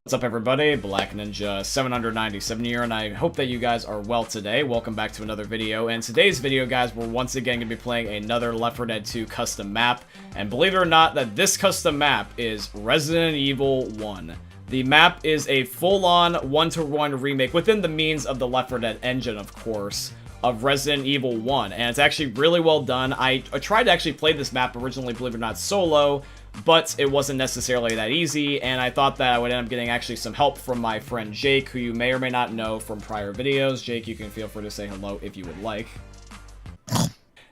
What's up, everybody? Black Ninja 797 here, and I hope that you guys are well today. Welcome back to another video. And today's video, guys, we're once again going to be playing another Left 4 Dead 2 custom map. And believe it or not, that this custom map is Resident Evil 1. The map is a full-on one-to-one remake within the means of the Left 4 Dead engine, of course, of Resident Evil 1. And it's actually really well done. I tried to actually play this map originally, believe it or not, solo, but it wasn't necessarily that easy, and I thought that I would end up getting actually some help from my friend Jake, who you may or may not know from prior videos. Jake, you can feel free to say hello if you would like.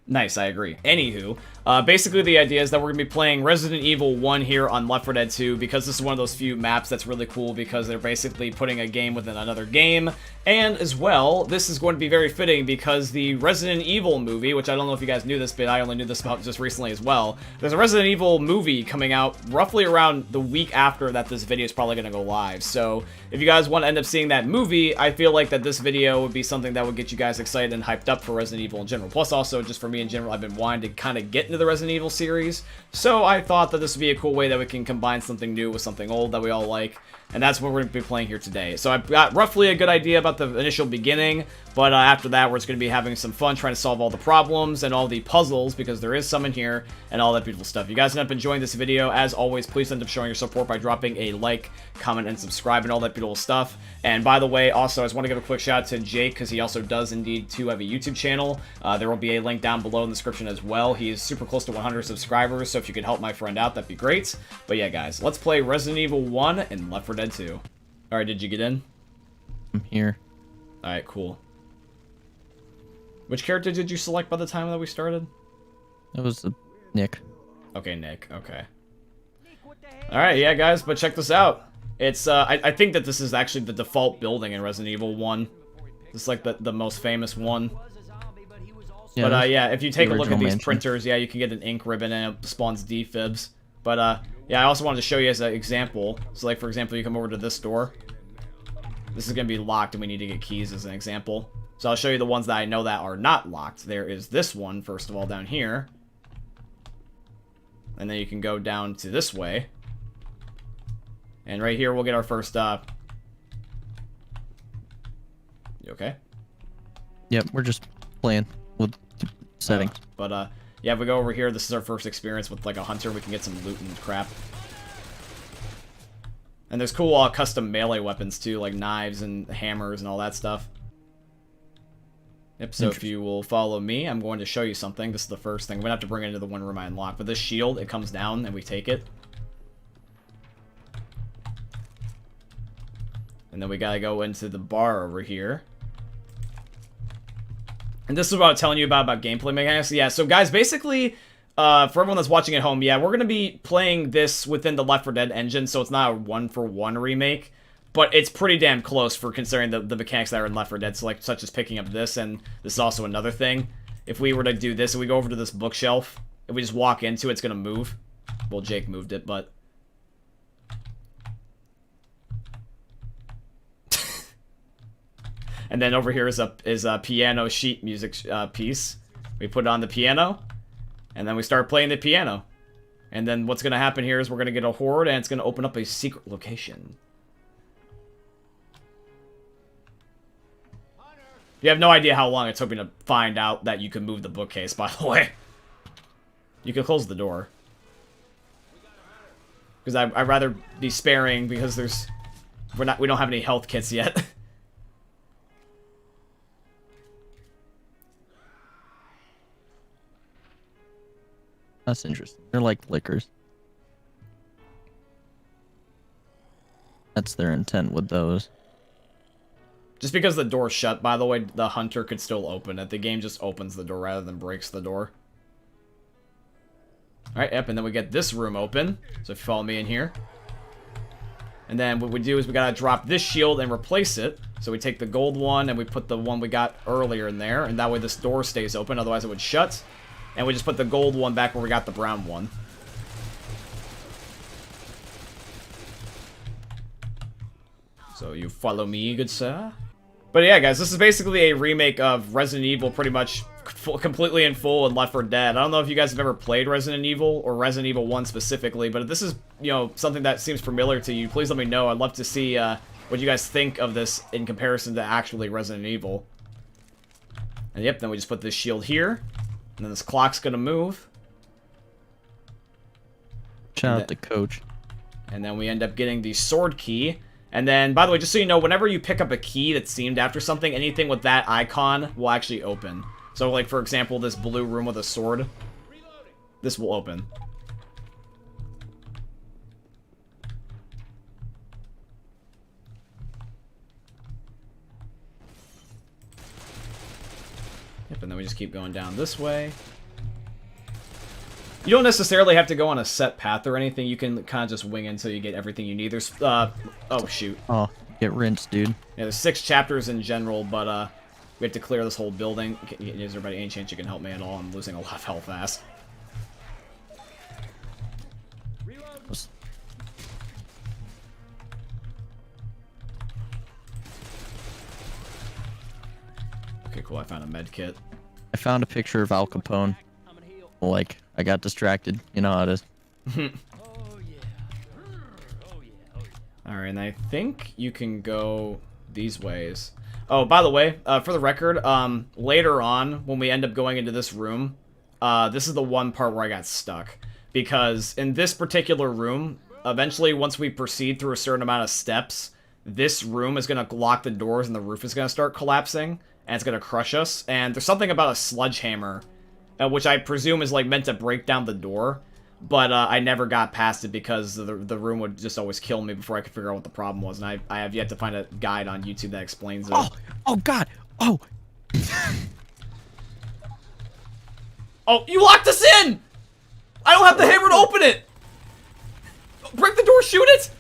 Nice, I agree. Anywho, basically the idea is that we're going to be playing Resident Evil 1 here on Left 4 Dead 2, because this is one of those few maps that's really cool, because they're basically putting a game within another game, and as well, this is going to be very fitting because the Resident Evil movie, which I don't know if you guys knew this, but I only knew this about just recently as well, there's a Resident Evil movie coming out roughly around the week after that this video is probably going to go live, so if you guys want to end up seeing that movie, I feel like that this video would be something that would get you guys excited and hyped up for Resident Evil in general. Plus also, just for me in general, I've been wanting to kind of get into the Resident Evil series, so I thought that this would be a cool way that we can combine something new with something old that we all like, and that's what we're going to be playing here today. So I've got roughly a good idea about the initial beginning, but after that we're just going to be having some fun trying to solve all the problems and all the puzzles, because there is some in here, and all that beautiful stuff. If you guys end up enjoying this video, as always, please end up showing your support by dropping a like, comment, and subscribe, and all that beautiful stuff. And by the way, also, I just want to give a quick shout out to Jake, because he also does indeed too have a YouTube channel. There will be a link down below in the description as well. He is super close to 100 subscribers, so if you could help my friend out, that'd be great. But yeah, guys, let's play Resident Evil 1 and Left 4 Dead 2. Alright, did you get in? I'm here. Alright, cool. Which character did you select by the time that we started? It was Nick. Okay, Nick. Okay. Alright, yeah, guys, but check this out. It's, I think that this is actually the default building in Resident Evil 1. It's like the most famous one. Yeah, but, yeah, if you take a look at these printers, yeah, you can get an ink ribbon and it spawns defibs. But, yeah, I also wanted to show you as an example. So, like, for example, you come over to this door. This is going to be locked, and we need to get keys as an example. So I'll show you the ones that I know that are not locked. There is this one, first of all, down here. And then you can go down to this way. And right here, we'll get our first, You okay? Yep, we're just playing with settings. Yeah, if we go over here, this is our first experience with, like, a hunter. We can get some loot and crap. And there's cool custom melee weapons, too, like knives and hammers and all that stuff. Yep, so if you will follow me, I'm going to show you something. This is the first thing. We're going to have to bring it into the one room I unlocked. But this shield, it comes down, and we take it. And then we gotta go into the bar over here. And this is what I was telling you about gameplay mechanics. Yeah, so guys, basically, for everyone that's watching at home, yeah, we're going to be playing this within the Left 4 Dead engine, so it's not a one-for-one remake, but it's pretty damn close for considering the mechanics that are in Left 4 Dead, so like, such as picking up this, and this is also another thing. If we were to do this, if we go over to this bookshelf, if we just walk into it, it's going to move. Well, Jake moved it, but... And then over here is a piano sheet music piece. We put it on the piano, and then we start playing the piano. And then what's going to happen here is we're going to get a horde, and it's going to open up a secret location. You have no idea how long it's hoping to find out that you can move the bookcase, by the way. You can close the door. Because I'd rather be sparing, because we don't have any health kits yet. That's interesting. They're like liquors. That's their intent with those. Just because the door's shut, by the way, the hunter could still open it. The game just opens the door rather than breaks the door. Alright, yep, and then we get this room open. So if you follow me in here. And then what we do is we gotta drop this shield and replace it. So we take the gold one and we put the one we got earlier in there. And that way this door stays open, otherwise it would shut. And we just put the gold one back where we got the brown one. So you follow me, good sir? But yeah, guys, this is basically a remake of Resident Evil, pretty much completely in full and Left 4 Dead. I don't know if you guys have ever played Resident Evil, or Resident Evil 1 specifically, but if this is, you know, something that seems familiar to you, please let me know. I'd love to see what you guys think of this in comparison to actually Resident Evil. And yep, then we just put this shield here, and then this clock's gonna move. Shout out to Coach. And then we end up getting the sword key. And then, by the way, just so you know, whenever you pick up a key that's themed after something, anything with that icon will actually open. So, like, for example, this blue room with a sword, this will open. Yep, and then we just keep going down this way. You don't necessarily have to go on a set path or anything. You can kind of just wing until you get everything you need. There's, oh, shoot. Oh, get rinsed, dude. Yeah, there's 6 chapters in general, but, we have to clear this whole building. Is there any chance you can help me at all? I'm losing a lot of health fast. Okay, cool. I found a med kit. I found a picture of Al Capone. Like, I got distracted. You know how it is. Alright, and I think you can go these ways. Oh, by the way, for the record, later on, when we end up going into this room, this is the one part where I got stuck. Because in this particular room, eventually, once we proceed through a certain amount of steps, this room is going to lock the doors and the roof is going to start collapsing, and it's going to crush us. And there's something about a sledgehammer, which I presume is, like, meant to break down the door. But I never got past it because the room would just always kill me before I could figure out what the problem was. And I have yet to find a guide on YouTube that explains it. Oh God! Oh! Oh, you locked us in! I don't have the hammer to open it! Break the door, shoot it!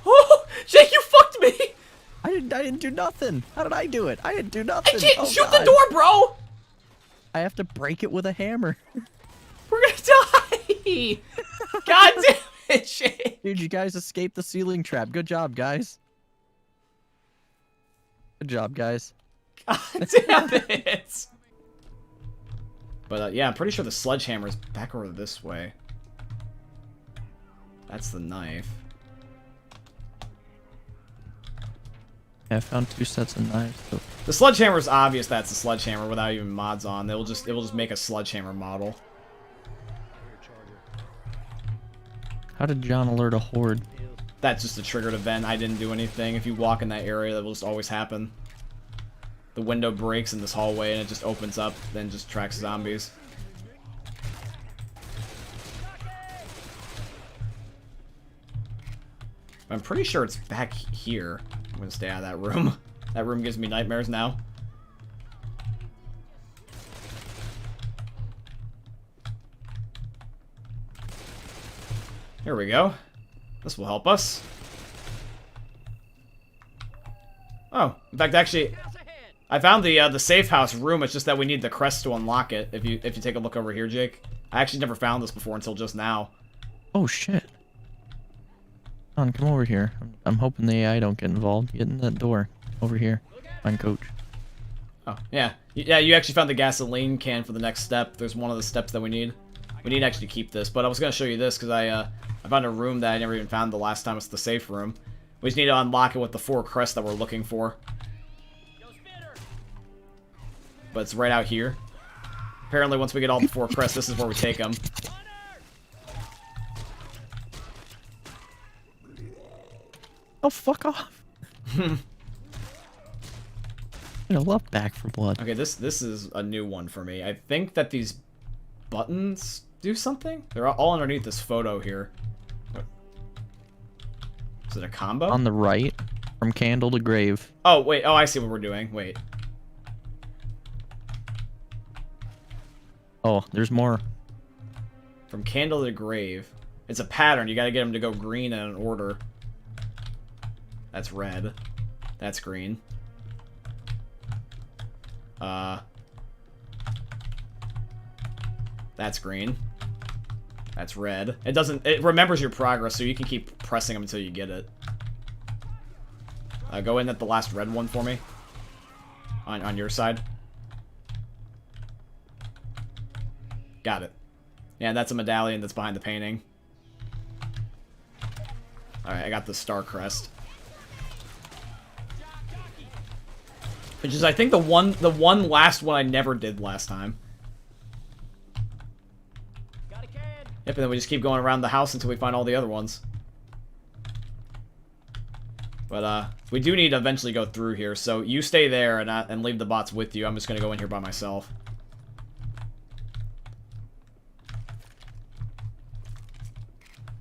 Oh, Jake, you fucked me! I didn't do nothing. How did I do it? I didn't do nothing. I can't shoot the door, bro! I have to break it with a hammer. We're gonna die! God damn it, Jake! Dude, you guys escaped the ceiling trap. Good job, guys. Good job, guys. God damn it! But yeah, I'm pretty sure the sledgehammer is back over this way. That's the knife. Yeah, I found 2 sets of knives. So. The sledgehammer is obvious that's a sledgehammer without even mods on. It will just make a sledgehammer model. How did John alert a horde? That's just a triggered event. I didn't do anything. If you walk in that area, that will just always happen. The window breaks in this hallway and it just opens up, then just tracks zombies. I'm pretty sure it's back here. I'm gonna stay out of that room. That room gives me nightmares now. Here we go. This will help us. Oh, in fact, actually, I found the safe house room. It's just that we need the crest to unlock it. If you take a look over here, Jake. I actually never found this before until just now. Oh shit! John, come over here. I'm hoping the AI don't get involved. Get in that door over here. Find Coach. Oh yeah, yeah. You actually found the gasoline can for the next step. There's one of the steps that we need. We need to actually keep this, but I was gonna show you this because I found a room that I never even found the last time. It's the safe room. We just need to unlock it with the 4 crests that we're looking for. But it's right out here. Apparently, once we get all the 4 crests, this is where we take them. Oh, fuck off! I love Back for Blood. Okay, this is a new one for me. I think that these buttons do something. They're all underneath this photo here. What? Is it a combo? On the right, from candle to grave. Oh, wait. Oh, I see what we're doing. Wait. Oh, there's more. From candle to grave. It's a pattern. You gotta get them to go green in an order. That's red. That's green. That's green. That's red. It remembers your progress, so you can keep pressing them until you get it. Go in at the last red one for me. On your side. Got it. Yeah, that's a medallion that's behind the painting. Alright, I got the star crest. Which is, I think, the one last one I never did last time. Yep, and then we just keep going around the house until we find all the other ones. But, we do need to eventually go through here, so you stay there and leave the bots with you. I'm just gonna go in here by myself.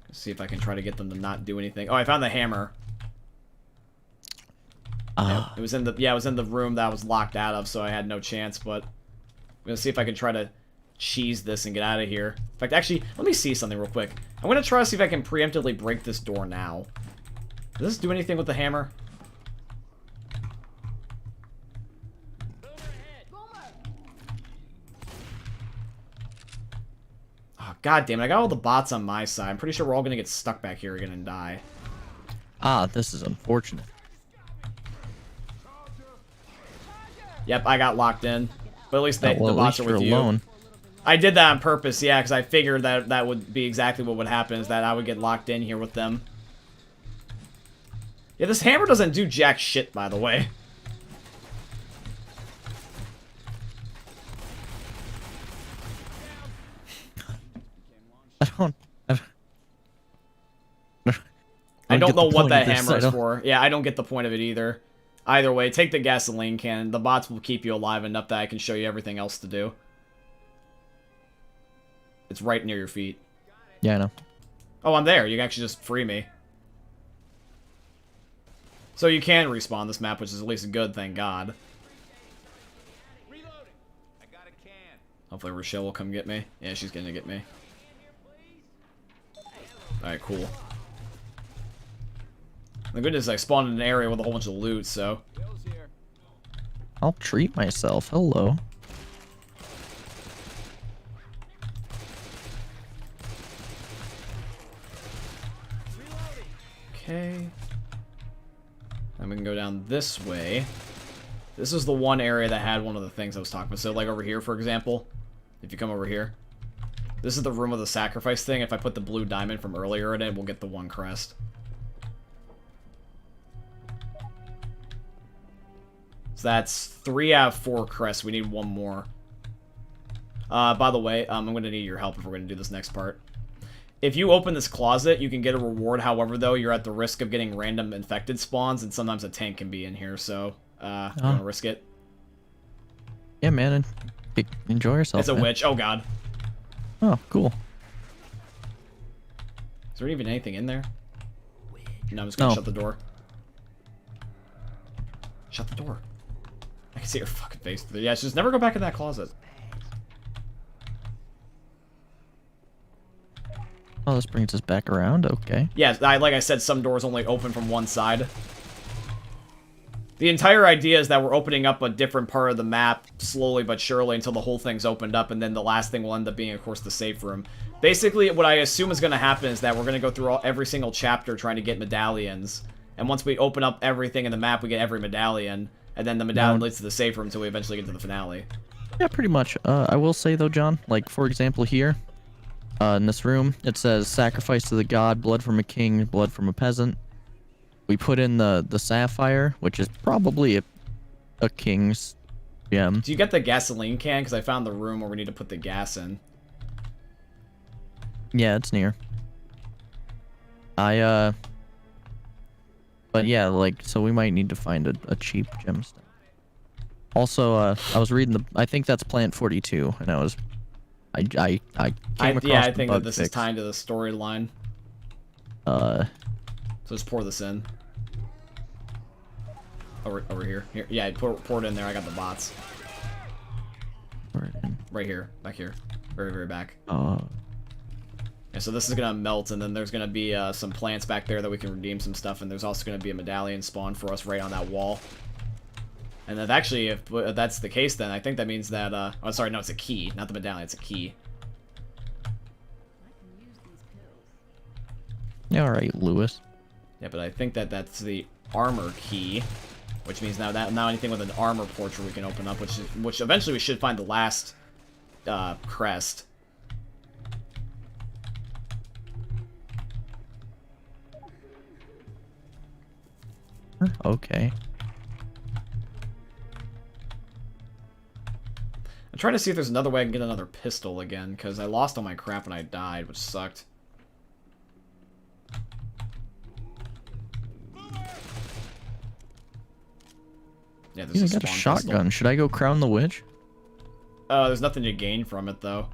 Let's see if I can try to get them to not do anything. Oh, I found the hammer. Yeah, it was in the room that I was locked out of, so I had no chance, but I'm gonna see if I can try to cheese this and get out of here. In fact, actually, let me see something real quick. I'm gonna try to see if I can preemptively break this door now. Does this do anything with the hammer? Oh, god damn it, I got all the bots on my side. I'm pretty sure we're all gonna get stuck back here again and die. Ah, this is unfortunate. Yep, I got locked in. But at least the bots are with you. Alone. I did that on purpose, yeah, because I figured that that would be exactly what would happen, is that I would get locked in here with them. Yeah, this hammer doesn't do jack shit, by the way. I don't know what that hammer is for. Yeah, I don't get the point of it either. Either way, take the gasoline can. The bots will keep you alive enough that I can show you everything else to do. It's right near your feet. Yeah, I know. Oh, I'm there. You can actually just free me. So you can respawn this map, which is at least good, thank God. Hopefully Rochelle will come get me. Yeah, she's gonna get me. Alright, cool. The goodness, I spawned in an area with a whole bunch of loot, so... I'll treat myself. Hello. Okay. Then we can go down this way. This is the one area that had one of the things I was talking about. So, like over here, for example, if you come over here, this is the room of the sacrifice thing. If I put the blue diamond from earlier in it, we'll get the one crest. So that's 3 out of 4 crests. We need one more. By the way, I'm going to need your help if we're going to do this next part. If you open this closet, you can get a reward. However, though, you're at the risk of getting random infected spawns, and sometimes a tank can be in here, so you want to risk it? Yeah, man. Enjoy yourself. It's a witch. Oh, God. Oh, cool. Is there even anything in there? No, I'm just going to shut the door. Shut the door. I can see her fucking face through there. Yeah, just never go back in that closet. Oh, this brings us back around. Okay. Yeah, like I said, some doors only open from one side. The entire idea is that we're opening up a different part of the map slowly but surely until the whole thing's opened up, and then the last thing will end up being, of course, the safe room. Basically, what I assume is going to happen is that we're going to go through every single chapter trying to get medallions, and once we open up everything in the map, we get every medallion, and then the medallion leads to the safe room until we eventually get to the finale. Yeah, pretty much. I will say, though, John, like, for example, here, in this room, it says, sacrifice to the god, blood from a king, blood from a peasant. We put in the sapphire, which is probably a king's gem. Do you get the gasoline can? Because I found the room where we need to put the gas in. Yeah, it's near. But yeah, like, so we might need to find a cheap gemstone. Also, I was reading I think that's Plant 42, and I came across yeah, I think that this is tied to the storyline. So just pour this in. Over here. Here, yeah, pour it in there. I got the bots. Pour it in. Right here, back here, very very back. Yeah, so this is gonna melt, and then there's gonna be some plants back there that we can redeem some stuff, and there's also gonna be a medallion spawn for us right on that wall. And if actually, if that's the case, then I think that means that, oh, sorry, no, it's a key, not the medallion, it's a key. Yeah, alright, Lewis. Yeah, but I think that that's the armor key. which means now anything with an armor portrait we can open up, which eventually we should find the last crest. Okay. I'm trying to see if there's another way I can get another pistol again, because I lost all my crap when I died, which sucked. Yeah, I got a shotgun. Pistol. Should I go crown the witch? There's nothing to gain from it, though.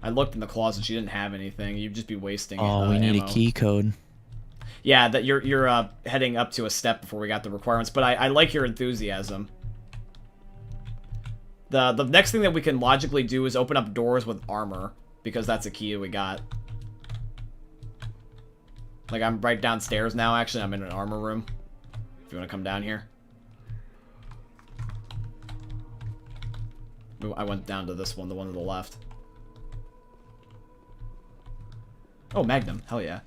I looked in the closet. She didn't have anything. You'd just be wasting we need ammo. A key code. Yeah, that you're heading up to a step before we got the requirements, but I like your enthusiasm. The next thing that we can logically do is open up doors with armor, because that's a key we got. Like, I'm right downstairs now, actually. I'm in an armor room. If you want to come down here. I went down to this one, the one to the left. Oh, Magnum. Hell yeah.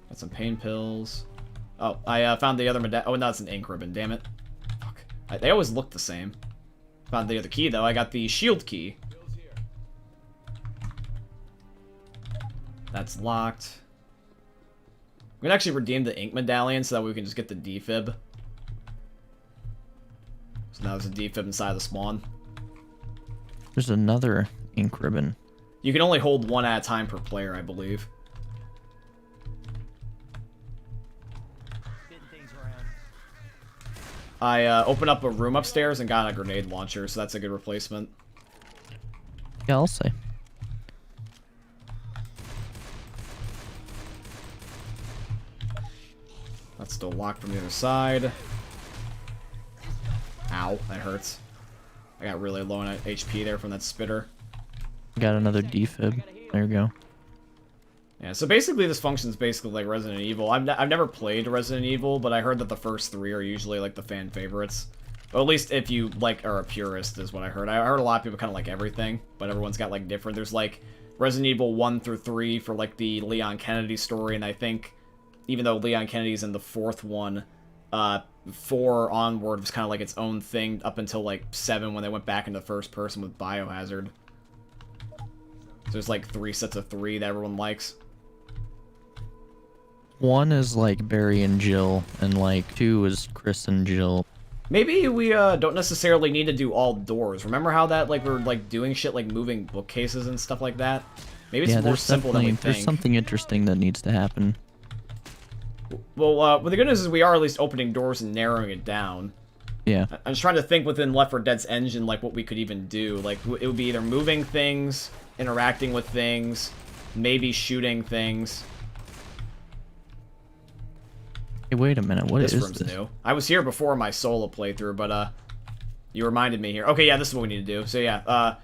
Got some pain pills. Oh, I found the other medallion. Oh, no, it's an ink ribbon. Damn it. Fuck. They always look the same. Found the other key, though. I got the shield key. That's locked. We can actually redeem the ink medallion so that we can just get the defib. So now there's a defib inside the spawn. There's another ink ribbon. You can only hold one at a time per player, I believe. I opened up a room upstairs and got a grenade launcher, so that's a good replacement. Yeah, I'll say. That's still locked from the other side. Ow, that hurts. I got really low on HP there from that spitter. Got another defib. There we go. Yeah, so basically this functions basically like Resident Evil. I've never played Resident Evil, but I heard that the first 3 are usually like the fan favorites. Or at least if you like are a purist is what I heard. I heard a lot of people kind of like everything, but everyone's got like different. There's like Resident Evil 1 through 3 for like the Leon Kennedy story, and I think even though Leon Kennedy's in the 4th one, 4 onward was kind of like its own thing up until like 7 when they went back into first person with Biohazard. So there's like 3 sets of 3 that everyone likes. 1 is like Barry and Jill, and like 2 is Chris and Jill. Maybe we don't necessarily need to do all doors. Remember how that like we're like doing shit like moving bookcases and stuff like that? Maybe it's more simple than we think. There's something interesting that needs to happen. Well, the good news is we are at least opening doors and narrowing it down. Yeah. I'm just trying to think within Left 4 Dead's engine, like, what we could even do. Like, it would be either moving things, interacting with things, maybe shooting things. Hey, wait a minute. What is this? This room's new. I was here before my solo playthrough, but, you reminded me here. Okay, yeah, this is what we need to do. So, yeah,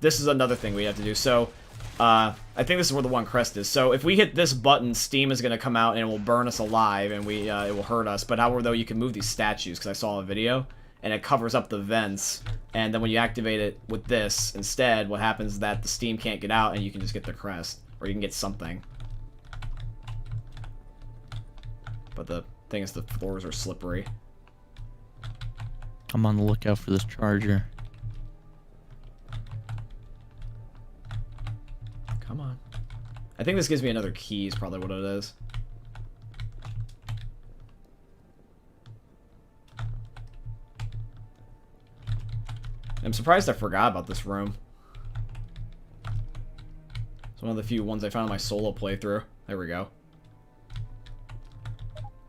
this is another thing we have to do. So, I think this is where the one crest is. So if we hit this button, steam is going to come out and it will burn us alive and it will hurt us. But however, though, you can move these statues because I saw a video and it covers up the vents. And then when you activate it with this instead, what happens is that the steam can't get out and you can just get the crest. Or you can get something. But the thing is the floors are slippery. I'm on the lookout for this charger. Come on. I think this gives me another key is probably what it is. I'm surprised I forgot about this room. It's one of the few ones I found in my solo playthrough. There we go.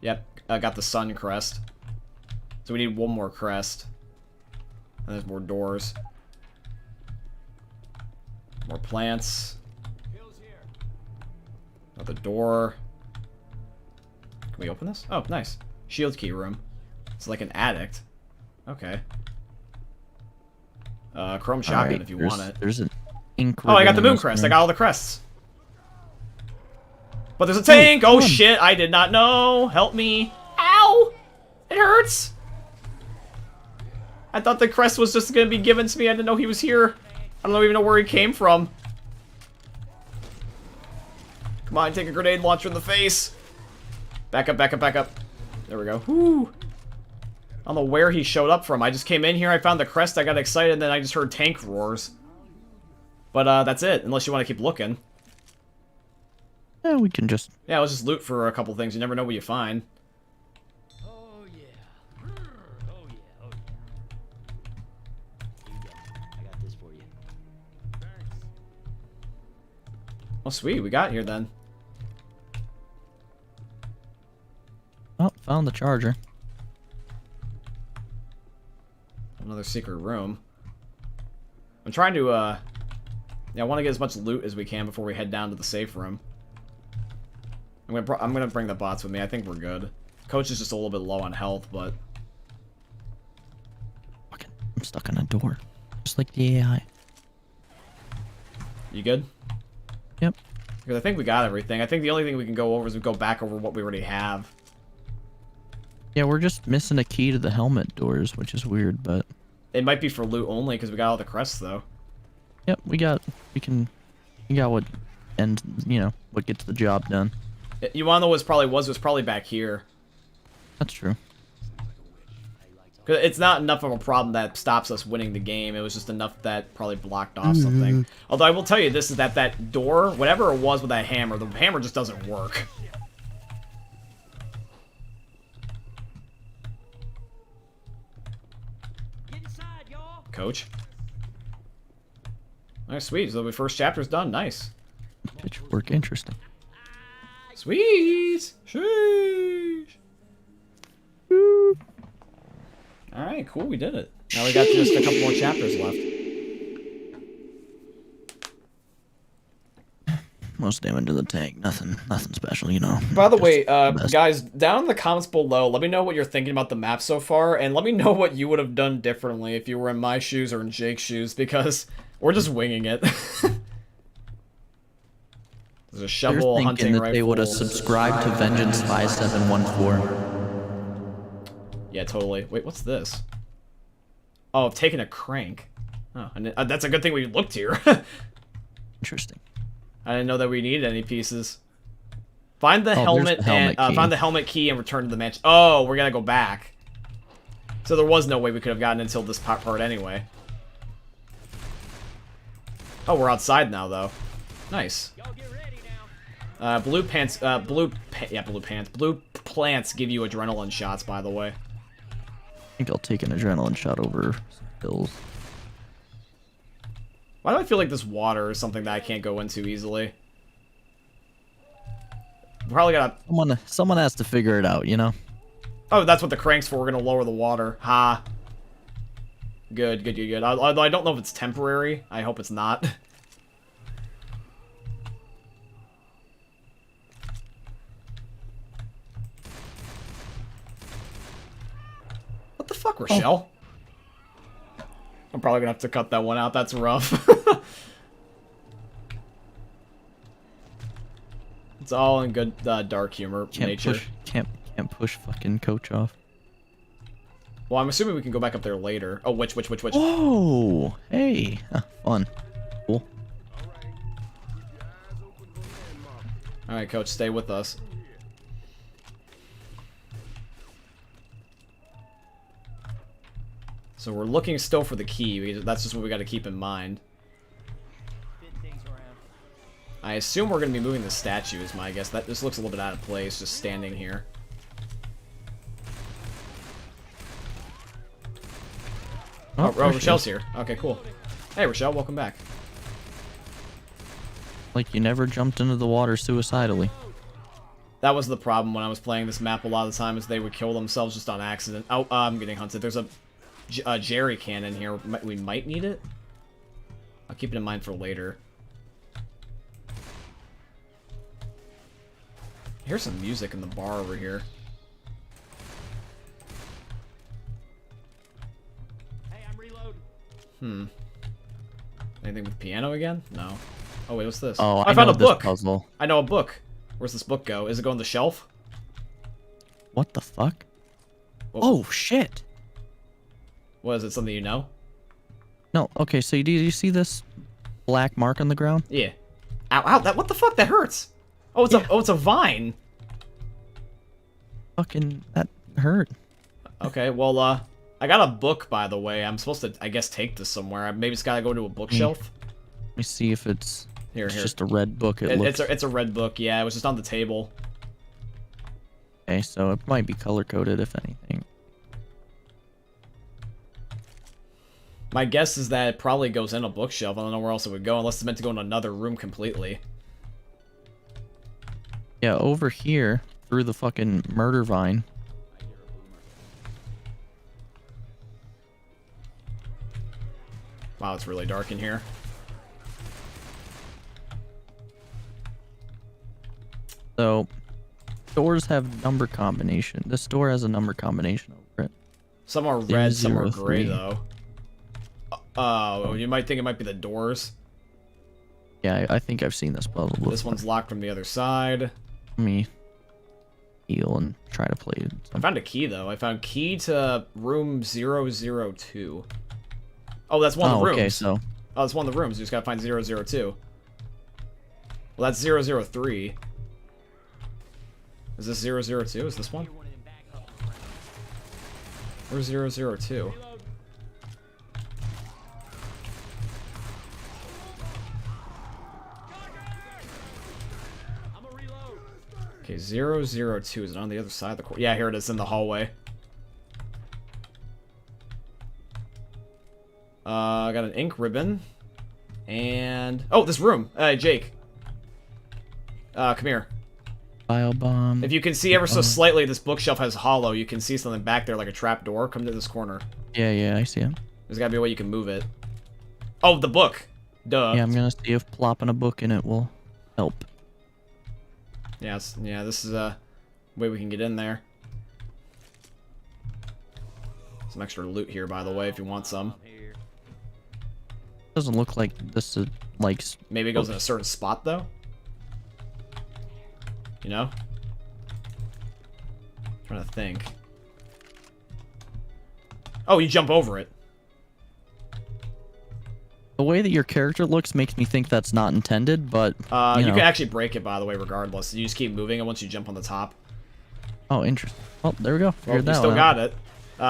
Yep, I got the sun crest. So we need one more crest. And there's more doors. More plants. Another door. Can we open this? Oh, nice. Shield key room. It's like an addict. Okay. Chrome shotgun if you want it. There's an ink. Oh, I got the moon crest. I got all the crests. But there's a tank! Oh shit, I did not know! Help me! Ow! It hurts! I thought the crest was just gonna be given to me. I didn't know he was here. I don't even know where he came from. Come on, take a grenade launcher in the face. Back up, back up, back up. There we go. Whoo. I don't know where he showed up from. I just came in here, I found the crest, I got excited, and then I just heard tank roars. But, that's it, unless you want to keep looking. Yeah, we can just... Yeah, let's just loot for a couple things. You never know what you find. Oh, yeah. Oh, yeah. Oh, yeah. Here you go. I got this for you. Thanks. Oh, sweet. We got here, then. Oh, found the charger. Another secret room. I'm trying to, yeah, I want to get as much loot as we can before we head down to the safe room. I'm gonna bring the bots with me. I think we're good. Coach is just a little bit low on health, but... Fucking, I'm stuck in a door. Just like the AI. You good? Yep. Because I think we got everything. I think the only thing we can go over is we go back over what we already have. Yeah, we're just missing a key to the helmet doors, which is weird, but... It might be for loot only, because we got all the crests, though. Yep, we got what, and, you know, what gets the job done. You wanna know what it was probably back here. That's true. Because it's not enough of a problem that stops us winning the game. It was just enough that probably blocked off something. Although I will tell you this, is that door, whatever it was with that hammer, the hammer just doesn't work. Get inside, y'all. Coach. Alright, sweet. So the first chapter's done. Nice. Pitch work interesting. Sweet! Sheesh! Alright, cool, we did it. Now we got just a couple more chapters left. Most damage to the tank, nothing special, you know. By the way, best. guys, down in the comments below, let me know what you're thinking about the map so far, and let me know what you would have done differently if you were in my shoes or in Jake's shoes, because we're just winging it. There's a shovel, They're hunting thinking that rifle. they would have subscribed to Vengeance 5714. Yeah, totally. Wait, what's this? Oh, I've taken a crank. Oh, and that's a good thing we looked here. Interesting. I didn't know that we needed any pieces. Find the Oh, helmet there's the helmet and key. find the helmet key and return to the mansion. Oh, we're gonna go back. So there was no way we could have gotten until this part anyway. Oh, we're outside now though. Nice. Y'all get ready now. Blue plants give you adrenaline shots, by the way. I think I'll take an adrenaline shot over some pills. Why do I feel like this water is something that I can't go into easily? Probably gotta... Someone has to figure it out, you know? Oh, that's what the crank's for. We're gonna lower the water. Ha. Good, good, good, good. Although I don't know if it's temporary. I hope it's not. What the fuck, Rochelle? I'm probably gonna have to cut that one out. That's rough. It's all in good dark humor nature. Can't push fucking Coach off. Well, I'm assuming we can go back up there later. Oh, which? Whoa! Hey, fun, cool. All right, Coach, stay with us. So we're looking still for the key. That's just what we got to keep in mind. I assume we're going to be moving the statue, is my guess. This looks a little bit out of place, just standing here. Oh, Rochelle's here. Okay, cool. Hey, Rochelle, welcome back. Like you never jumped into the water suicidally. That was the problem when I was playing this map a lot of the time, is they would kill themselves just on accident. Oh, I'm getting hunted. There's a jerry cannon here. We might need it. I'll keep it in mind for later. Here's some music in the bar over here. Hey, I'm reloading. Anything with piano again? No. Oh wait, what's this? Oh, I found a know this book. puzzle. I know a book. Where's this book go? Is it go on the shelf? What the fuck? Whoa. Oh shit! What is it? Something you know? No. Okay. So do you see this black mark on the ground? Yeah. Ow! Ow! What the fuck? That hurts. Oh, it's a vine. Fucking, that hurt. Okay, well, I got a book, by the way. I'm supposed to, I guess, take this somewhere. Maybe it's gotta go to a bookshelf. Let me see if it's... Here. just a red book. It's a red book, yeah. It was just on the table. Okay, so it might be color-coded, if anything. My guess is that it probably goes in a bookshelf. I don't know where else it would go, unless it's meant to go in another room completely. Yeah, over here, through the fucking murder vine. Wow, it's really dark in here. So, doors have number combination. This door has a number combination over it. Some are red, some are 003. gray, though. Oh, you might think it might be the doors. Yeah, I think I've seen this puzzle before. This one's locked from the other side. Let me heal and try to play it. I found a key, though. I found key to room 002. Oh, that's one of the rooms. Okay, so... Oh, that's one of the rooms. You just gotta find 002. Well, that's 003. Is this 002? Is this one? Where's 002? Okay, 002. Is it on the other side of the court? Yeah, here it is in the hallway. I got an ink ribbon. And... Oh, this room! Jake. Come here. Bio bomb. If you can see ever so slightly, this bookshelf has hollow. You can see something back there like a trap door. Come to this corner. Yeah, I see him. There's gotta be a way you can move it. Oh, the book! Duh. Yeah, I'm gonna see if plopping a book in it will help. Yeah, this is a way we can get in there. Some extra loot here, by the way, if you want some. Doesn't look like this is like... Maybe it goes in a certain spot, though? You know? I'm trying to think. Oh, you jump over it. The way that your character looks makes me think that's not intended, but... You can actually break it, by the way, regardless. You just keep moving it once you jump on the top. Oh, interesting. Well, there we go. Well, Figured you that still one got out.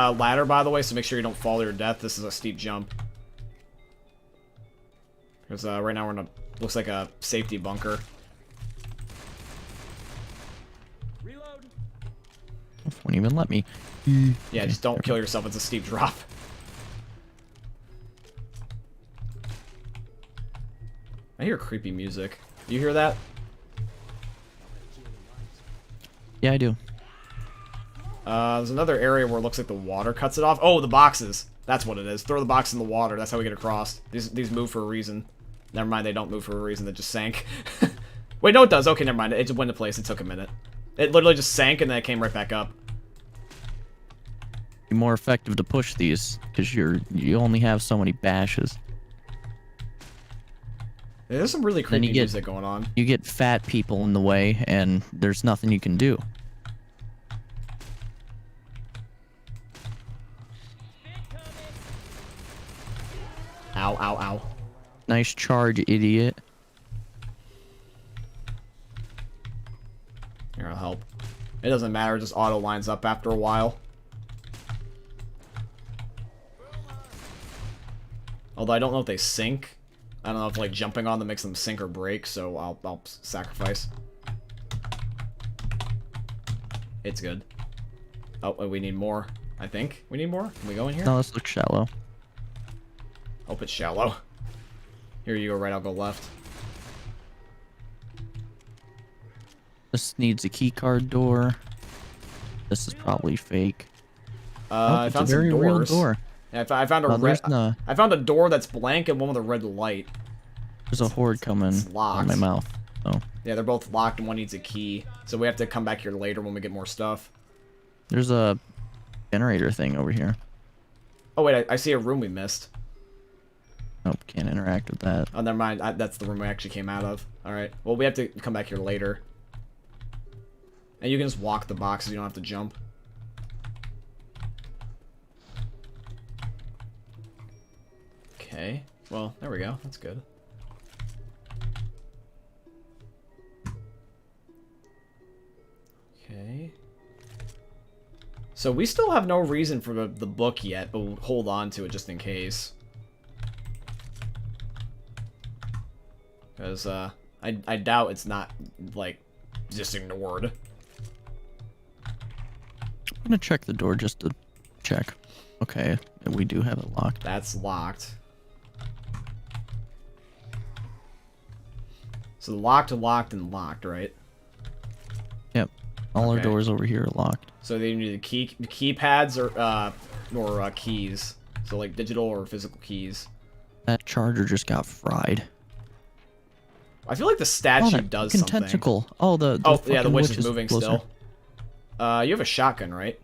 it. Ladder, by the way, so make sure you don't fall to your death. This is a steep jump. Because right now we're in a... Looks like a safety bunker. Won't even let me. Yeah, just don't kill yourself. It's a steep drop. I hear creepy music. You hear that? Yeah, I do. There's another area where it looks like the water cuts it off. Oh, the boxes. That's what it is. Throw the box in the water. That's how we get across. These move for a reason. Never mind, they don't move for a reason. They just sank. Wait, no, it does. Okay, never mind. It just went into place. It took a minute. It literally just sank and then it came right back up. Be more effective to push these because you only have so many bashes. Yeah, there's some really creepy music going on. You get fat people in the way, and there's nothing you can do. Ow, ow, ow. Nice charge, idiot. Here, I'll help. It doesn't matter, it just auto lines up after a while. Although I don't know if they sink. I don't know if like jumping on them makes them sink or break, so I'll sacrifice. It's good. Oh, we need more. I think we need more. Can we go in here? No, this looks shallow. Hope it's shallow. Here you go right, I'll go left. This needs a keycard door. This is probably fake. I it's found a very some real doors. door. Yeah, I found a I found a door that's blank and one with a red light. There's a horde coming locked. on my mouth. Oh. Yeah, they're both locked and one needs a key. So we have to come back here later when we get more stuff. There's a generator thing over here. Oh wait, I see a room we missed. Nope, can't interact with that. Oh, never mind. That's the room we actually came out of. Alright. Well, we have to come back here later. And you can just walk the boxes. You don't have to jump. Okay. Well, there we go. That's good. So we still have no reason for the book yet, but we'll hold on to it just in case. Because, I doubt it's not, like, just ignored. I'm gonna check the door just to check. Okay, we do have it locked. That's locked. So locked, locked, and locked, right? Yep. All our Okay. doors over here are locked. So they need the keypads or keys. So like digital or physical keys. That charger just got fried. I feel like the statue that does fucking something. tentacle. Oh, the Yeah, the fucking witch is moving closer. still. You have a shotgun, right?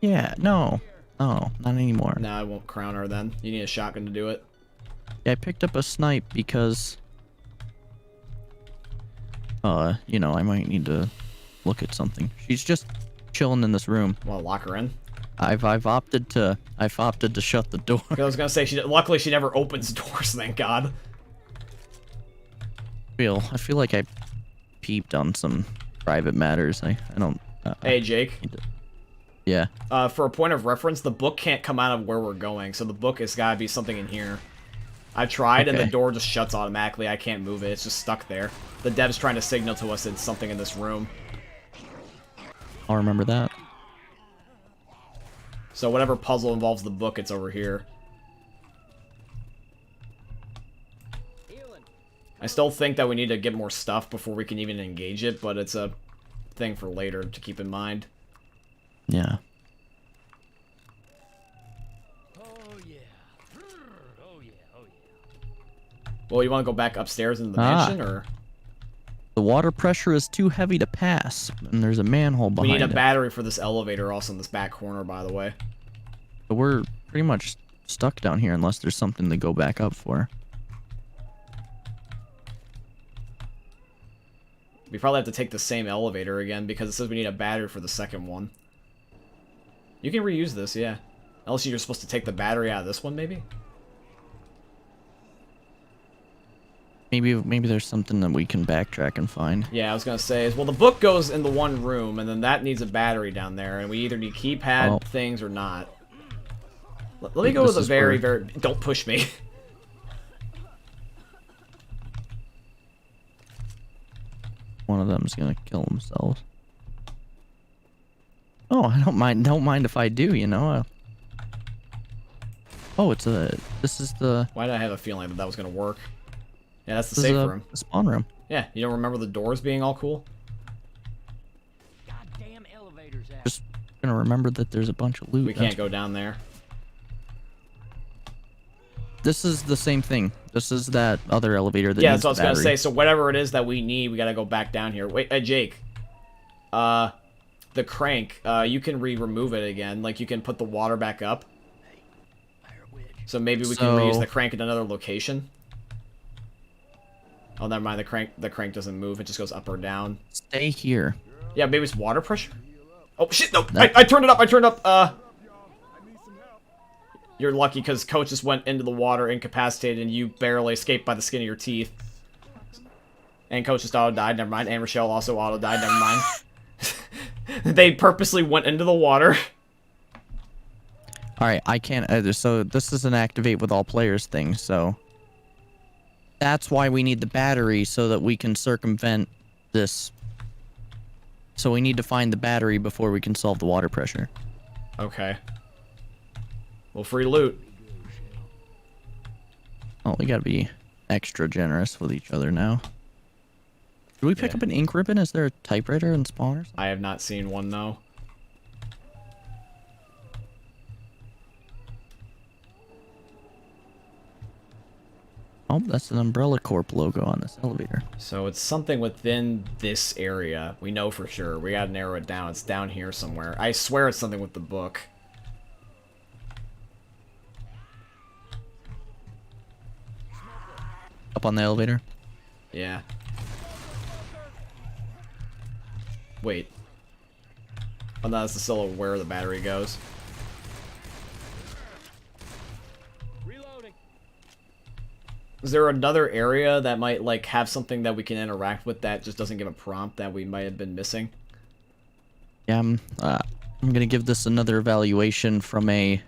Yeah, no. No, not anymore. Nah, I won't crown her then. You need a shotgun to do it. Yeah, I picked up a snipe because... you know, I might need to look at something. She's just chilling in this room. Want to lock her in? I've opted to shut the door. I was gonna say luckily she never opens doors. Thank God. I feel like I peeped on some private matters. I don't. Hey Jake. Yeah. For a point of reference, the book can't come out of where we're going, so the book has gotta be something in here. I tried, and the Okay. door just shuts automatically. I can't move it. It's just stuck there. The dev's trying to signal to us it's something in this room. I'll remember that. So whatever puzzle involves the book, it's over here. I still think that we need to get more stuff before we can even engage it, but it's a thing for later to keep in mind. Yeah. Well, you want to go back upstairs into the mansion, or? The water pressure is too heavy to pass, and there's a manhole We behind need a it. battery for this elevator also in this back corner, by the way. So we're pretty much stuck down here unless there's something to go back up for. We probably have to take the same elevator again because it says we need a battery for the second one. You can reuse this, yeah. Unless you're supposed to take the battery out of this one, maybe? Maybe there's something that we can backtrack and find. Yeah, I was gonna say, well, the book goes in the one room, and then that needs a battery down there, and we either need keypad things or not. Let me go with a very... Don't push me. One of them's gonna kill themselves. Oh, I don't mind if I do, you know. Oh, this is the... Why did I have a feeling that that was gonna work? Yeah, that's the This is safe room. the spawn room. Yeah, you don't remember the doors being all cool? Goddamn elevators out. Just gonna remember that there's a bunch of loot. We can't go down there. This is the same thing. This is that other elevator that Yeah, needs that's what I was the gonna battery. say. So whatever it is that we need, we gotta go back down here. Wait, Jake. The crank, you can remove it again. Like, you can put the water back up. So maybe we can reuse the crank in another location. Oh, never mind. The crank doesn't move. It just goes up or down. Stay here. Yeah, maybe it's water pressure. Oh shit! No, I turned it up. I turned up. You're lucky because Coach just went into the water incapacitated, and you barely escaped by the skin of your teeth. And Coach just auto died. Never mind. And Rochelle also auto died. Never mind. They purposely went into the water. All right, I can't either. So this is an activate with all players thing. So that's why we need the battery so that we can circumvent this. So we need to find the battery before we can solve the water pressure. Okay. Well, free loot. Oh, we gotta be extra generous with each other now. Did we pick up an ink ribbon? Is there a typewriter in spawn or something? I have not seen one, though. Oh, that's an Umbrella Corp logo on this elevator. So it's something within this area. We know for sure. We gotta narrow it down. It's down here somewhere. I swear it's something with the book. Up on the elevator? Yeah. Wait. Oh, no, that's the still where the battery goes. Reloading. Is there another area that might, like, have something that we can interact with that just doesn't give a prompt that we might have been missing? Yeah, I'm gonna give this another evaluation from a...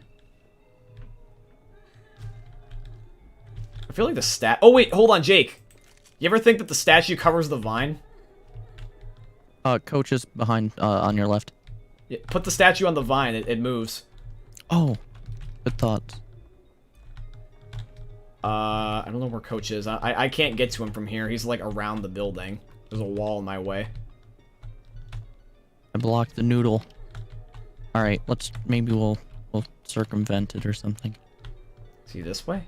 I feel like the stat... Oh, wait, hold on, Jake. You ever think that the statue covers the vine? Coach is behind, on your left. Yeah, put the statue on the vine, it moves. Oh, good thoughts. I don't know where Coach is. I can't get to him from here. He's, like, around the building. There's a wall in my way. I blocked the noodle. Alright, maybe we'll circumvent it or something. Is he this way?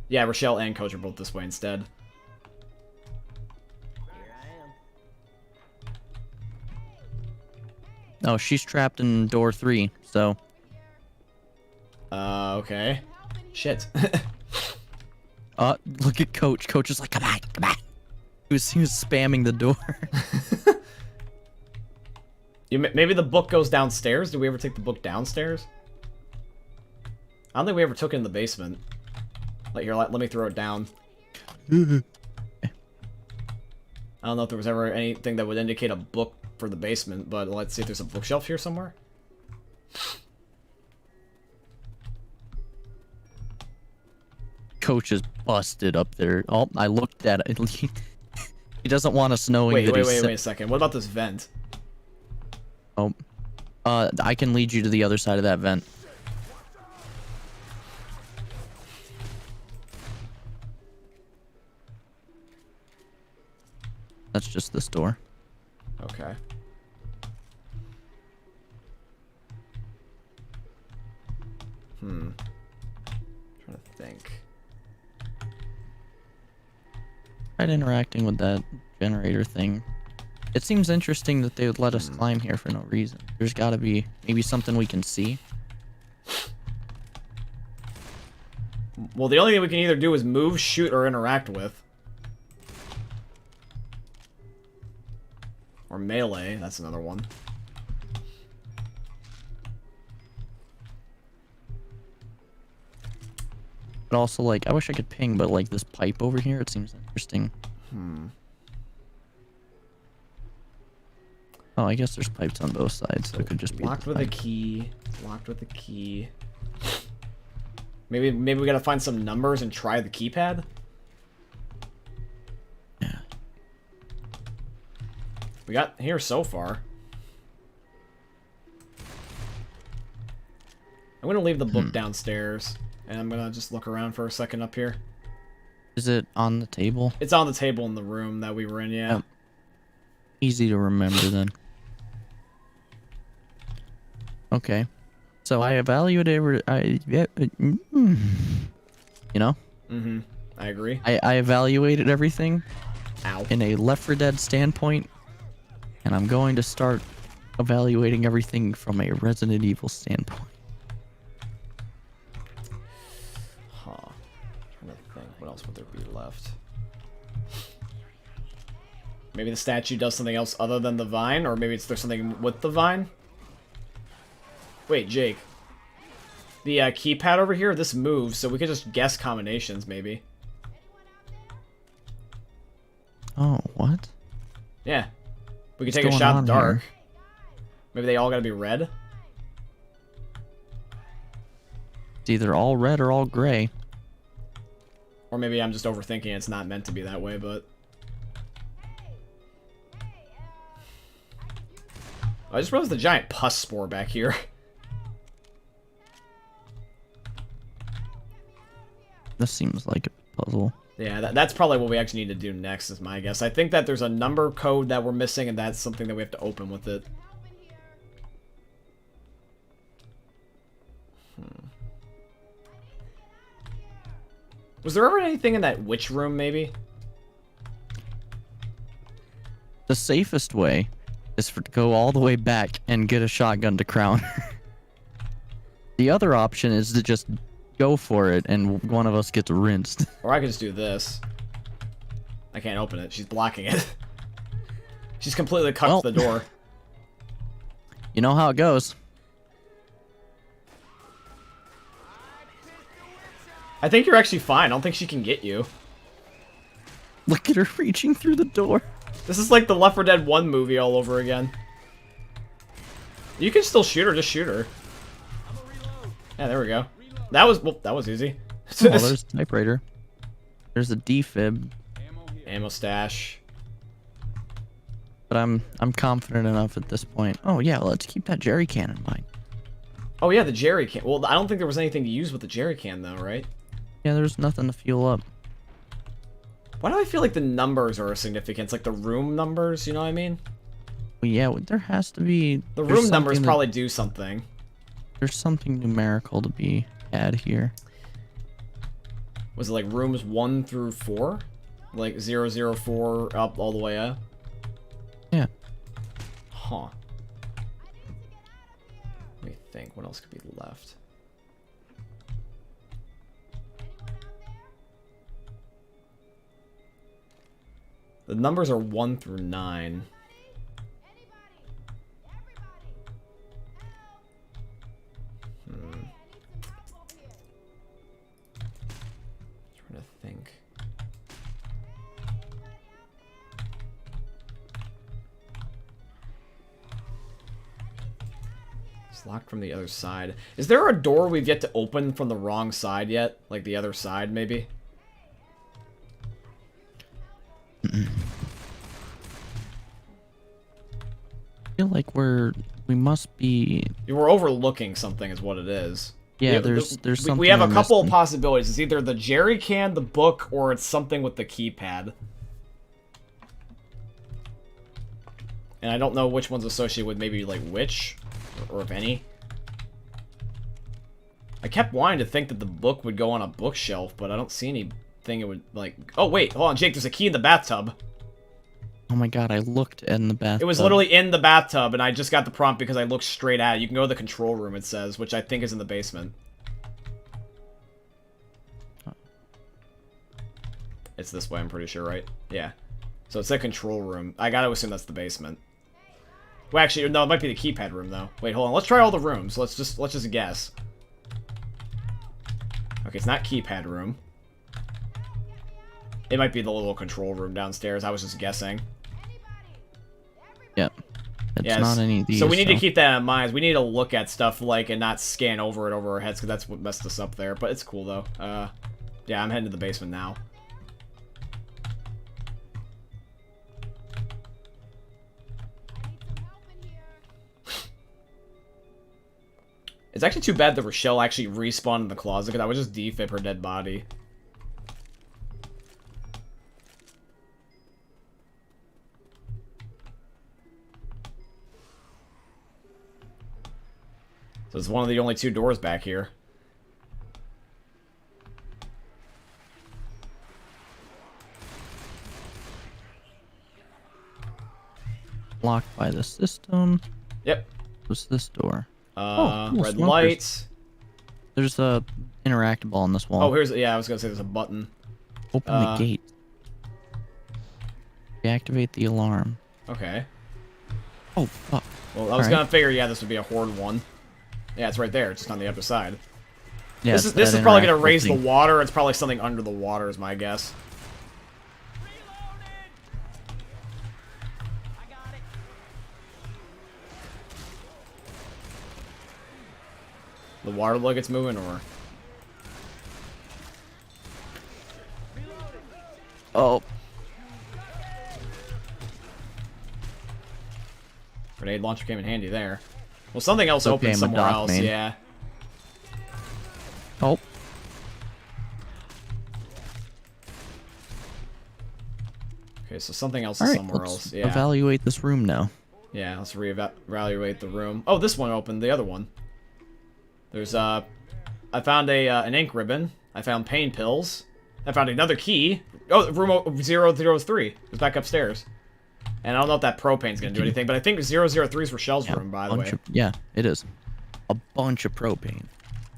Yeah, Rochelle and Coach are both this way instead. Here I am. Oh, she's trapped in door 3, so... Okay. Shit. Look at Coach. Coach is like, come on, come on. He was spamming the door. Maybe the book goes downstairs? Did we ever take the book downstairs? I don't think we ever took it in the basement. Let me throw it down. I don't know if there was ever anything that would indicate a book for the basement, but let's see if there's a bookshelf here somewhere. Coach is busted up there. Oh, I looked at it. He doesn't want us knowing Wait, that wait a second. What about this vent? Oh. I can lead you to the other side of that vent. That's just this door. Okay. Trying to think. Tried interacting with that generator thing. It seems interesting that they would let us climb here for no reason. There's gotta be maybe something we can see. Well, the only thing we can either do is move, shoot, or interact with. Or melee, that's another one. But also, like, I wish I could ping, but, like, this pipe over here, it seems interesting. Oh, I guess there's pipes on both sides, so it could just be Locked with a key. Locked with a key. Maybe we gotta find some numbers and try the keypad? Yeah. We got here so far. I'm gonna leave the book downstairs, and I'm gonna just look around for a second up here. Is it on the table? It's on the table in the room that we were in, yeah. Yep. Easy to remember then. Okay. So I evaluated you know? I agree. I evaluated everything Ow. in a Left 4 Dead standpoint, and I'm going to start evaluating everything from a Resident Evil standpoint. Huh. Trying to think, what else would there be left? Maybe the statue does something else other than the vine, or maybe there's something with the vine? Wait, Jake. The keypad over here, this moves, so we could just guess combinations, maybe. Oh, what? Yeah. We could What's take a going shot in on the dark. here? Maybe they all gotta be red? It's either all red or all gray. Or maybe I'm just overthinking it. It's not meant to be that way, but... I just realized the giant pus spore back here. This seems like a puzzle. Yeah, that's probably what we actually need to do next, is my guess. I think that there's a number code that we're missing, and that's something that we have to open with it. Was there ever anything in that witch room, maybe? The safest way is to go all the way back and get a shotgun to crown. The other option is to just go for it and one of us gets rinsed. Or I could just do this. I can't open it. She's blocking it. She's completely cucked the door. You know how it goes. I think you're actually fine. I don't think she can get you. Look at her reaching through the door. This is like the Left 4 Dead 1 movie all over again. You can still shoot her. Just shoot her. Yeah, there we go. That was easy. Oh, there's a typewriter. There's a defib. Ammo stash. But I'm confident enough at this point. Oh yeah, let's keep that jerry can in mind. Oh yeah, the jerry can. Well, I don't think there was anything to use with the jerry can though, right? Yeah, there's nothing to fuel up. Why do I feel like the numbers are of significance? Like the room numbers, you know what I mean? Well, yeah, there has to be. The room numbers probably do something. There's something numerical to be had here. Was it like rooms 1 through 4? Like 004 up all the way up? Yeah. Huh. Let me think. What else could be left? The numbers are 1 through 9. Trying to think. It's locked from the other side. Is there a door we've yet to open from the wrong side yet? Like the other side, maybe? I feel like we must be. We're overlooking something, is what it is. Yeah, there's something. We have a we're couple of missing. possibilities. It's either the jerry can, the book, or it's something with the keypad. And I don't know which one's associated with maybe like which, or if any. I kept wanting to think that the book would go on a bookshelf, but I don't see anything it would like. Oh wait, hold on, Jake. There's a key in the bathtub. Oh my god, I looked in the bathtub. It was literally in the bathtub, and I just got the prompt because I looked straight at it. You can go to the control room, it says, which I think is in the basement. It's this way, I'm pretty sure, right? Yeah. So it's a control room. I gotta assume that's the basement. Well, actually, no, it might be the keypad room, though. Wait, hold on. Let's try all the rooms. Let's just guess. Okay, it's not keypad room. It might be the little control room downstairs. I was just guessing. Yep. It's Yes. not any of these. So we need to keep that in mind. We need to look at stuff like and not scan over it over our heads because that's what messed us up there. But it's cool though. Yeah, I'm heading to the basement now. It's actually too bad that Rochelle actually respawned in the closet because I would just defib her dead body. So it's one of the only 2 doors back here. Locked by the system. Yep. What's this door? Cool, red smokers. lights. There's a interactable on this wall. Oh, here's yeah. I was gonna say there's a button. Open the gate. Deactivate the alarm. Okay. Oh fuck. Well, I was gonna figure yeah this would be a horde one. Yeah, it's right there. It's just on the other side. Yeah, this is probably gonna raise the water. It's probably something under the water, is my guess. The water like it's moving, or Oh. grenade launcher came in handy there. Well, something else Okay, opened I'm a somewhere dock else. main. Yeah. Oh. Okay, so something else All is right, somewhere let's else. Yeah. evaluate this room now. Yeah, let's reevaluate the room. Oh, this one opened. The other one. There's I found an ink ribbon. I found pain pills. I found another key. Oh, room 003. It's back upstairs. And I don't know if that propane's gonna do anything, but I think 003 is Rochelle's room, by the way. Yeah, it is. A bunch of propane.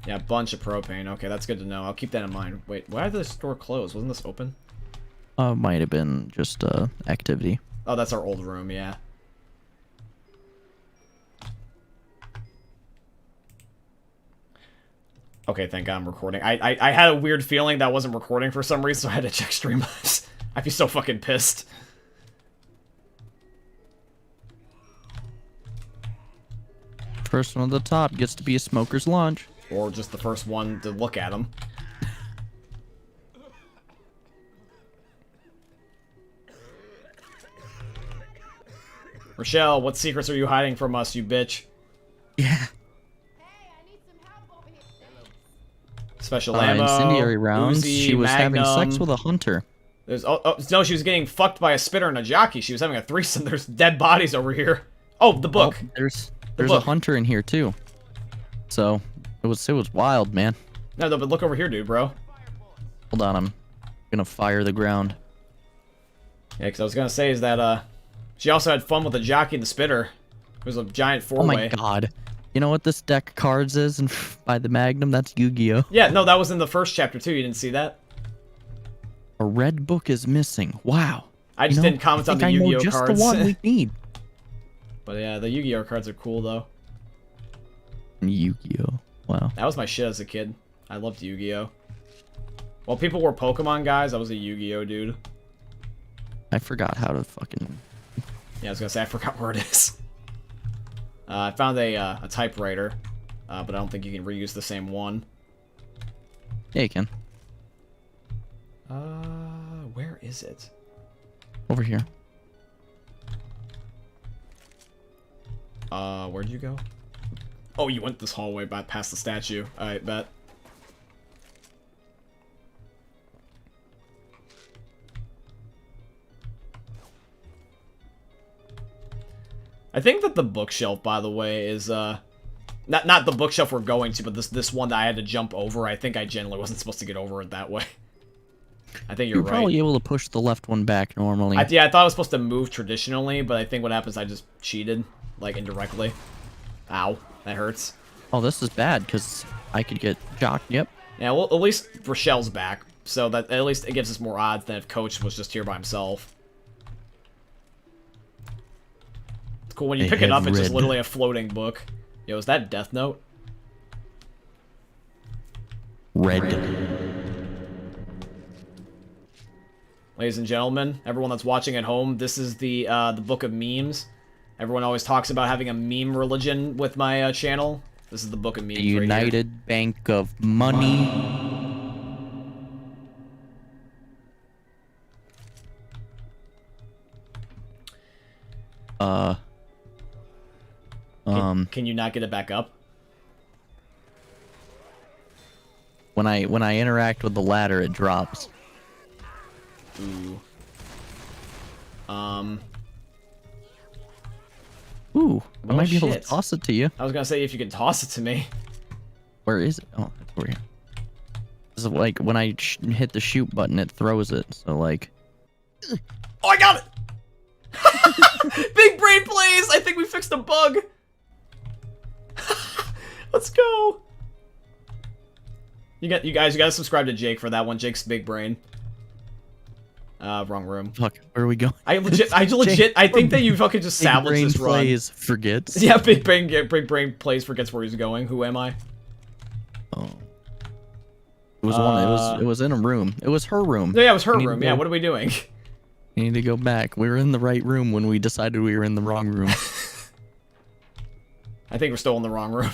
Yeah, a bunch of propane. Okay, that's good to know. I'll keep that in mind. Wait, why did this door close? Wasn't this open? Might have been just activity. Oh, that's our old room, yeah. Okay, thank God I'm recording. I had a weird feeling that I wasn't recording for some reason, so I had to check Streamlabs. I'd be so fucking pissed. First one at the top gets to be a smoker's lunch. Or just the first one to look at him. Rochelle, what secrets are you hiding from us, you bitch? Yeah. Special ammo, incendiary rounds. Uzi, She was Magnum. having sex with a hunter. There's no, she was getting fucked by a spitter and a jockey. She was having a threesome. There's dead bodies over here. Oh, the book. Oh, there's book. a hunter in here too. So it was wild, man. No, but look over here, dude, bro. Hold on, I'm gonna fire the ground. Yeah, because I was gonna say is that she also had fun with the jockey and the spitter. It was a giant Oh my four-way. god. You know what this deck of cards is and by the Magnum? That's Yu-Gi-Oh! Yeah, no, that was in the first chapter too. You didn't see that? A red book is missing. Wow. I just didn't comment on the Yu-Gi-Oh just cards. the one we need. But yeah, the Yu-Gi-Oh cards are cool though. Yu-Gi-Oh! Wow. That was my shit as a kid. I loved Yu-Gi-Oh. While people were Pokemon guys, I was a Yu-Gi-Oh dude. I forgot how to fucking... Yeah, I was gonna say I forgot where it is. I found a typewriter, but I don't think you can reuse the same one. Yeah, you can. Where is it? Over here. Where'd you go? Oh, you went this hallway past the statue. Alright, bet. I think that the bookshelf, by the way, is not the bookshelf we're going to, but this one that I had to jump over. I think I generally wasn't supposed to get over it that way. I think you're right. probably able to push the left one back normally. Yeah, I thought I was supposed to move traditionally, but I think what happens, I just cheated, like indirectly. Ow, that hurts. Oh, this is bad because I could get jocked. Yep. Yeah, well, at least Rochelle's back, so that at least it gives us more odds than if Coach was just here by himself. Cool, when you pick it up, it's just literally a floating book. Yo, is that Death Note? Red. Ladies and gentlemen, everyone that's watching at home, this is the book of memes. Everyone always talks about having a meme religion with my channel. This is the book of memes. The United right Bank of Money. Can you not get it back up? When I interact with the ladder, it drops. Ooh. Ooh, I might be able to shit. toss it to you. I was gonna say if you can toss it to me. Where is it? Oh, it's over here. This is like when I hit the shoot button, it throws it. So like. Oh, I got it! Big brain plays! I think we fixed a bug. Let's go. You guys gotta subscribe to Jake for that one. Jake's big brain. Wrong room. Fuck, where are we going? I legit, I think that you fucking just salvaged this run. Plays, forgets. Yeah, big brain plays, forgets where he's going. Who am I? Oh. It was it was in a room. It was her room. Yeah, it was her room. Yeah, what are we doing? We need to go back. We were in the right room when we decided we were in the wrong room. I think we're still in the wrong room.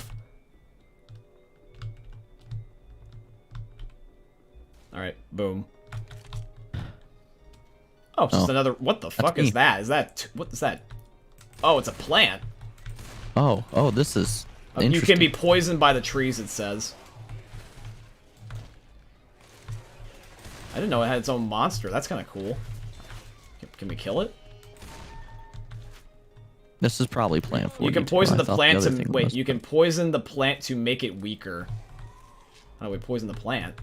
Alright, boom. Oh, just another... What the fuck is that? Is that... What is that? Oh, it's a plant. Oh, this is you can be poisoned by the trees, it says. I didn't know it had its own monster. That's kind of cool. Can we kill it? This is probably plant 42. You can poison the plant to... Wait, was... you can poison the plant to make it weaker. How do we poison the plant?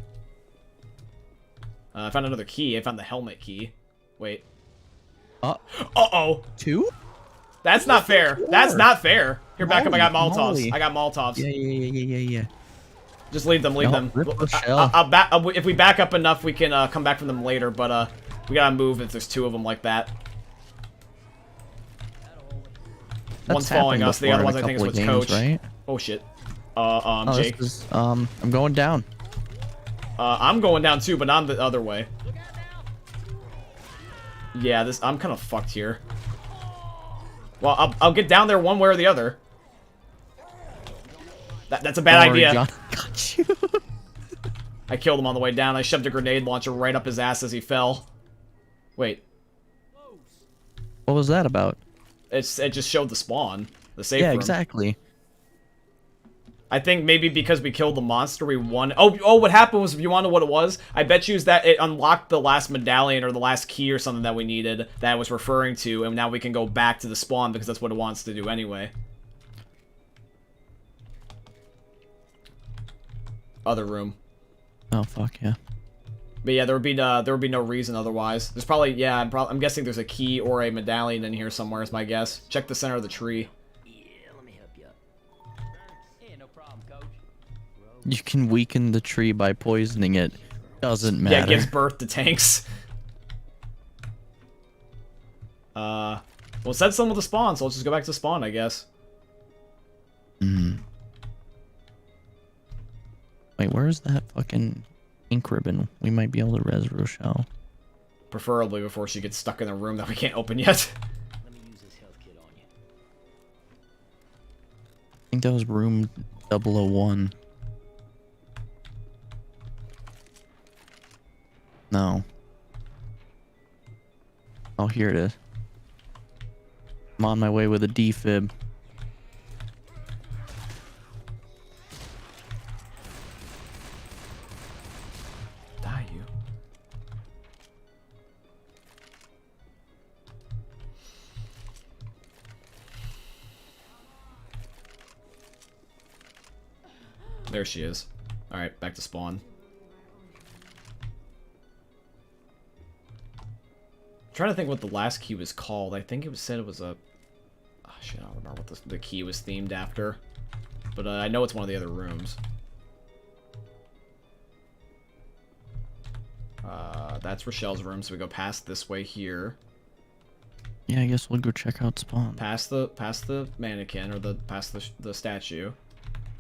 I found another key. I found the helmet key. Wait. Uh-oh. 2? That's not fair. That's not fair. Here, back up. I got Molotovs. Moly. I got Molotovs. Yeah. Just leave them. Leave them. If we back up enough, we can come back from them later. But we gotta move if there's 2 of them like that. One's following us. The other ones I think is with Coach. Right? Oh shit. Jake. I'm going down. I'm going down too, but I'm the other way. Yeah, I'm kind of fucked here. Well, I'll get down there one way or the other. That's a bad Don't worry, idea. John. Got you. I killed him on the way down. I shoved a grenade launcher right up his ass as he fell. Wait. What was that about? It just showed the spawn. The safe Yeah, room. exactly. I think maybe because we killed the monster, we won. Oh, what happened was, if you want to know what it was, I bet you is that it unlocked the last medallion or the last key or something that we needed that I was referring to, and now we can go back to the spawn because that's what it wants to do anyway. Other room. Oh fuck yeah. But yeah, there would be no reason otherwise. There's probably, yeah, I'm guessing there's a key or a medallion in here somewhere is my guess. Check the center of the tree. You can weaken the tree by poisoning it. Doesn't matter. Yeah, it gives birth to tanks. Well, it said something with the spawn, so let's just go back to spawn, I guess. Wait, where's that fucking ink ribbon? We might be able to res Rochelle. Preferably before she gets stuck in a room that we can't open yet. Let me use this health kit on you. I think that was room 001. No. Oh, here it is. I'm on my way with a defib. Die, you. There she is. Alright, back to spawn. Trying to think what the last key was called. I think it was said it was a... Oh, shit, I don't remember what the key was themed after. But I know it's one of the other rooms. That's Rochelle's room, so we go past this way here. Yeah, I guess we'll go check out spawn. Past the mannequin, or past the statue.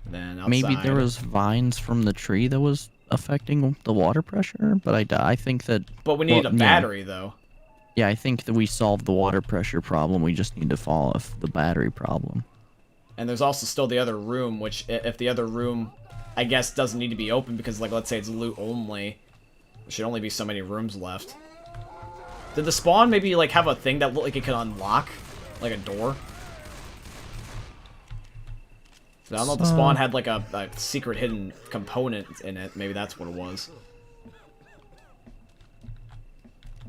And then outside. Maybe there was vines from the tree that was affecting the water pressure, but I think that... But we need a battery, though. Yeah, I think that we solved the water pressure problem. We just need to follow the battery problem. And there's also still the other room, which if the other room, I guess, doesn't need to be open because, like, let's say it's loot only, there should only be so many rooms left. Did the spawn maybe, like, have a thing that looked like it could unlock? Like a door? I don't know if the spawn had, like, a secret hidden component in it. Maybe that's what it was.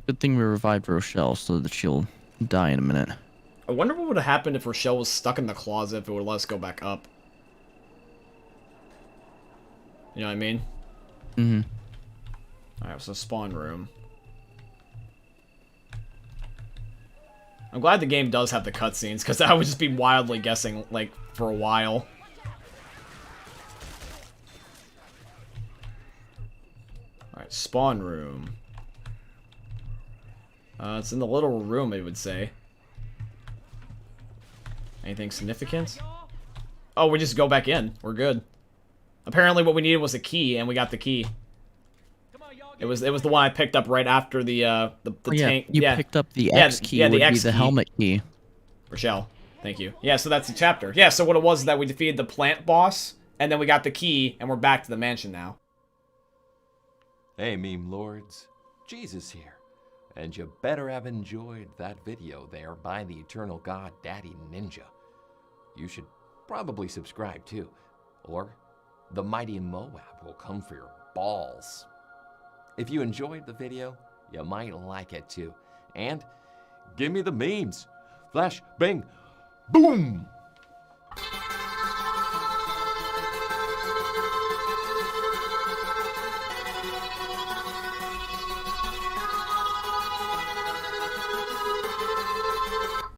Good thing we revived Rochelle so that she'll die in a minute. I wonder what would have happened if Rochelle was stuck in the closet if it would let us go back up. You know what I mean? Mm-hmm. Alright, so spawn room. I'm glad the game does have the cutscenes, because I would just be wildly guessing, like, for a while. Alright, spawn room. It's in the little room, I would say. Anything significant? Oh, we just go back in. We're good. Apparently what we needed was a key, and we got the key. It was the one I picked up right after the tank. You picked up the X key, would be the helmet key. Rochelle, thank you. Yeah, so that's the chapter. Yeah, so what it was is that we defeated the plant boss, and then we got the key, and we're back to the mansion now. Hey, meme lords. Jesus here. And you better have enjoyed that video there by the eternal god Daddy Ninja. You should probably subscribe too, or the mighty Moab will come for your balls. If you enjoyed the video, you might like it too. And give me the memes. Flash, bang, boom!